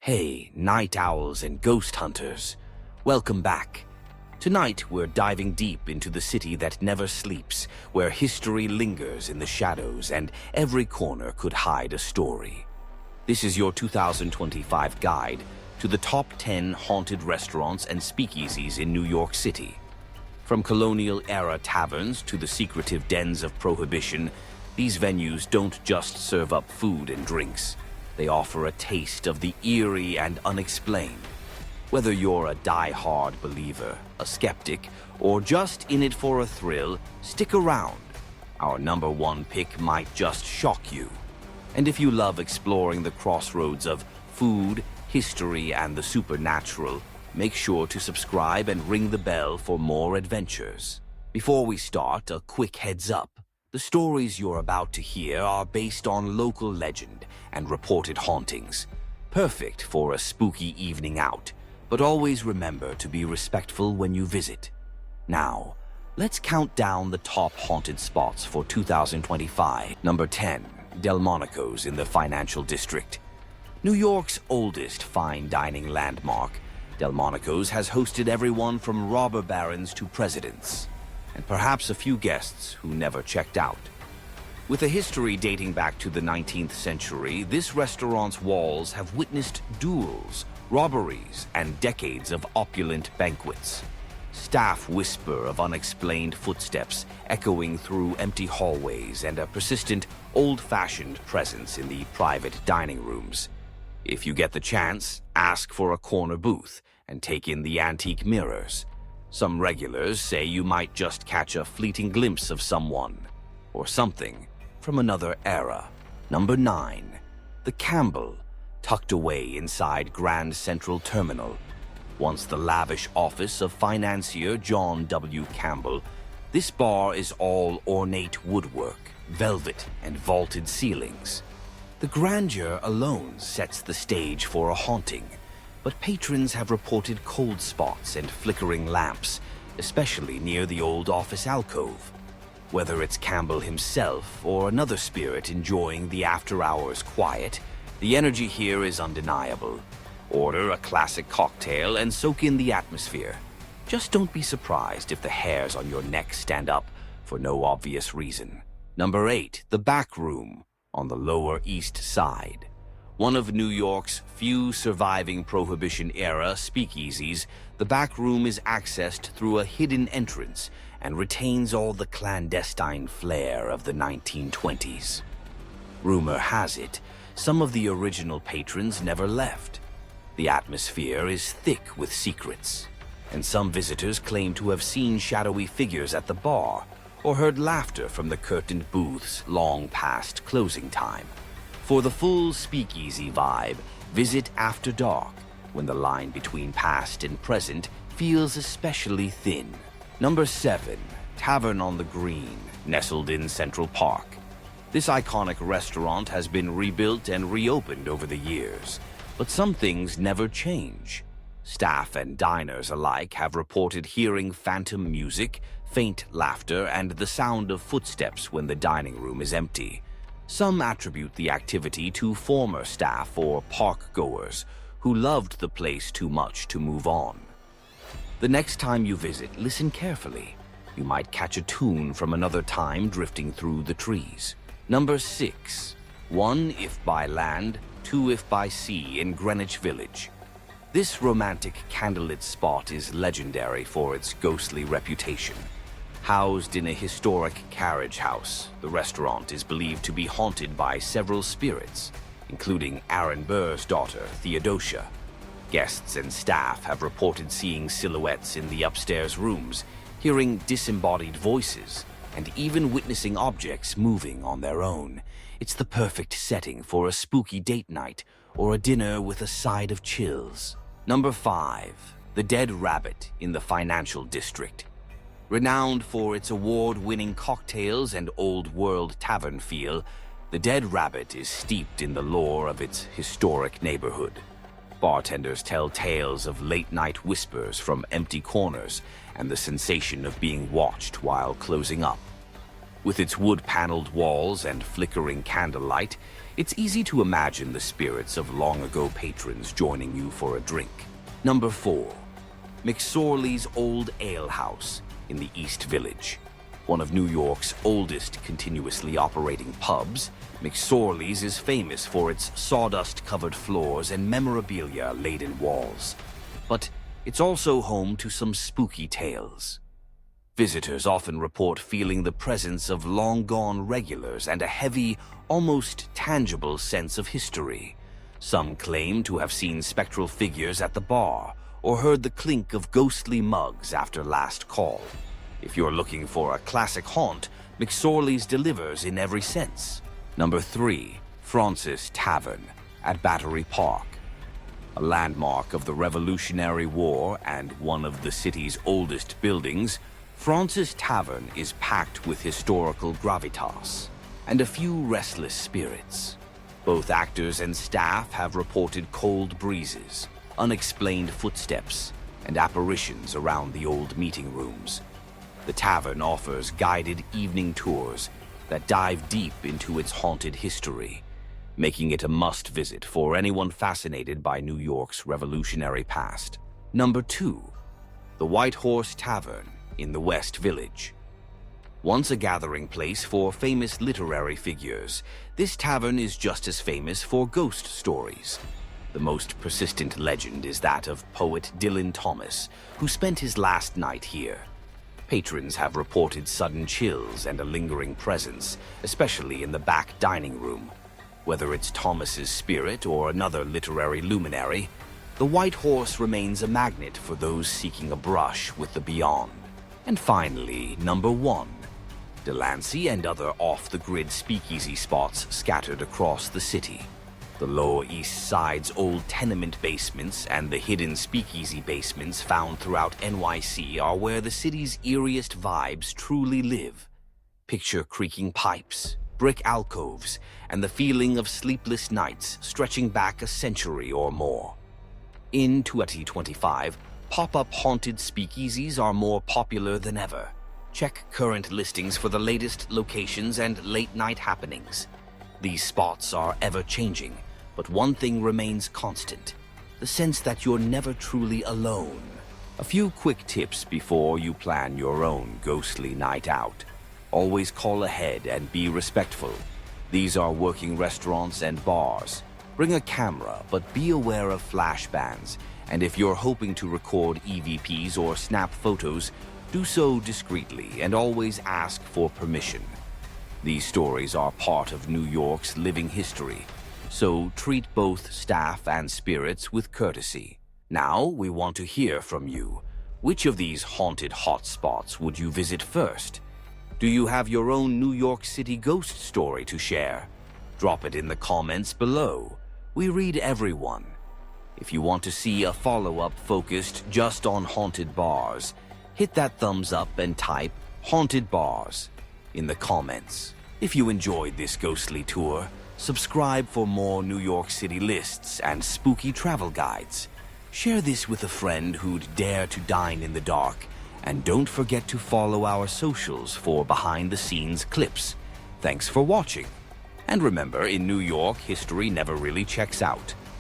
Hey, night owls and ghost hunters. Welcome back. Tonight, we're diving deep into the city that never sleeps, where history lingers in the shadows and every corner could hide a story. This is your 2025 guide to the top 10 haunted restaurants and speakeasies in New York City. From colonial-era taverns to the secretive dens of prohibition, these venues don't just serve up food and drinks. They offer a taste of the eerie and unexplained. Whether you're a die-hard believer, a skeptic, or just in it for a thrill, stick around. Our number one pick might just shock you. And if you love exploring the crossroads of food, history, and the supernatural, make sure to subscribe and ring the bell for more adventures. Before we start, a quick heads up. The stories you're about to hear are based on local legend and reported hauntings. Perfect for a spooky evening out, but always remember to be respectful when you visit. Now, let's count down the top haunted spots for 2025. Number 10, Delmonico's in the Financial District. New York's oldest fine dining landmark, Delmonico's has hosted everyone from robber barons to presidents, and perhaps a few guests who never checked out. With a history dating back to the 19th century, this restaurant's walls have witnessed duels, robberies, and decades of opulent banquets. Staff whisper of unexplained footsteps echoing through empty hallways and a persistent, old-fashioned presence in the private dining rooms. If you get the chance, ask for a corner booth and take in the antique mirrors. Some regulars say you might just catch a fleeting glimpse of someone or something from another era. Number 9, the Campbell, tucked away inside Grand Central Terminal. Once the lavish office of financier John W. Campbell, this bar is all ornate woodwork, velvet, and vaulted ceilings. The grandeur alone sets the stage for a haunting, but patrons have reported cold spots and flickering lamps, especially near the old office alcove. Whether it's Campbell himself or another spirit enjoying the after-hours quiet, the energy here is undeniable. Order a classic cocktail and soak in the atmosphere. Just don't be surprised if the hairs on your neck stand up for no obvious reason. Number 8, the Back Room on the Lower East Side. One of New York's few surviving Prohibition-era speakeasies, the Back Room is accessed through a hidden entrance and retains all the clandestine flair of the 1920s. Rumor has it, some of the original patrons never left. The atmosphere is thick with secrets, and some visitors claim to have seen shadowy figures at the bar or heard laughter from the curtained booths long past closing time. For the full speakeasy vibe, visit after dark, when the line between past and present feels especially thin. Number 7, Tavern on the Green, nestled in Central Park. This iconic restaurant has been rebuilt and reopened over the years, but some things never change. Staff and diners alike have reported hearing phantom music, faint laughter, and the sound of footsteps when the dining room is empty. Some attribute the activity to former staff or park-goers who loved the place too much to move on. The next time you visit, listen carefully. You might catch a tune from another time drifting through the trees. Number 6, 1 if by land, 2 if by sea in Greenwich Village. This romantic candlelit spot is legendary for its ghostly reputation. Housed in a historic carriage house, the restaurant is believed to be haunted by several spirits, including Aaron Burr's daughter, Theodosia. Guests and staff have reported seeing silhouettes in the upstairs rooms, hearing disembodied voices, and even witnessing objects moving on their own. It's the perfect setting for a spooky date night or a dinner with a side of chills. Number 5, the Dead Rabbit in the Financial District. Renowned for its award-winning cocktails and old-world tavern feel, the Dead Rabbit is steeped in the lore of its historic neighborhood. Bartenders tell tales of late-night whispers from empty corners and the sensation of being watched while closing up. With its wood-paneled walls and flickering candlelight, It's easy to imagine the spirits of long-ago patrons joining you for a drink. Number 4. McSorley's Old Ale House in the East Village. One of New York's oldest continuously operating pubs, McSorley's is famous for its sawdust-covered floors and memorabilia-laden walls. But it's also home to some spooky tales. Visitors often report feeling the presence of long-gone regulars and a heavy, almost tangible sense of history. Some claim to have seen spectral figures at the bar or heard the clink of ghostly mugs after last call. If you're looking for a classic haunt, McSorley's delivers in every sense. Number 3. Fraunces Tavern at Battery Park. A landmark of the Revolutionary War and one of the city's oldest buildings, Fraunces Tavern is packed with historical gravitas and a few restless spirits. Both actors and staff have reported cold breezes, unexplained footsteps, and apparitions around the old meeting rooms. The tavern offers guided evening tours that dive deep into its haunted history, making it a must-visit for anyone fascinated by New York's revolutionary past. Number 2. The White Horse Tavern in the West Village. Once a gathering place for famous literary figures, this tavern is just as famous for ghost stories. The most persistent legend is that of poet Dylan Thomas, who spent his last night here. Patrons have reported sudden chills and a lingering presence, especially in the back dining room. Whether it's Thomas's spirit or another literary luminary, the White Horse remains a magnet for those seeking a brush with the beyond. And finally, number 1. Delancey and other off-the-grid speakeasy spots scattered across the city. The Lower East Side's old tenement basements and the hidden speakeasy basements found throughout NYC are where the city's eeriest vibes truly live. Picture creaking pipes, brick alcoves, and the feeling of sleepless nights stretching back a century or more. In 2025, pop-up haunted speakeasies are more popular than ever. Check current listings for the latest locations and late-night happenings. These spots are ever-changing, but one thing remains constant: the sense that you're never truly alone. A few quick tips before you plan your own ghostly night out. Always call ahead and be respectful. These are working restaurants and bars. Bring a camera, but be aware of flash bans, and if you're hoping to record EVPs or snap photos, do so discreetly and always ask for permission. These stories are part of New York's living history, so treat both staff and spirits with courtesy. Now we want to hear from you. Which of these haunted hotspots would you visit first? Do you have your own New York City ghost story to share? Drop it in the comments below. We read everyone. If you want to see a follow-up focused just on haunted bars, hit that thumbs up and type "haunted bars" in the comments. If you enjoyed this ghostly tour, subscribe for more New York City lists and spooky travel guides. Share this with a friend who'd dare to dine in the dark, and don't forget to follow our socials for behind-the-scenes clips. Thanks for watching. And remember, in New York, history never really checks out.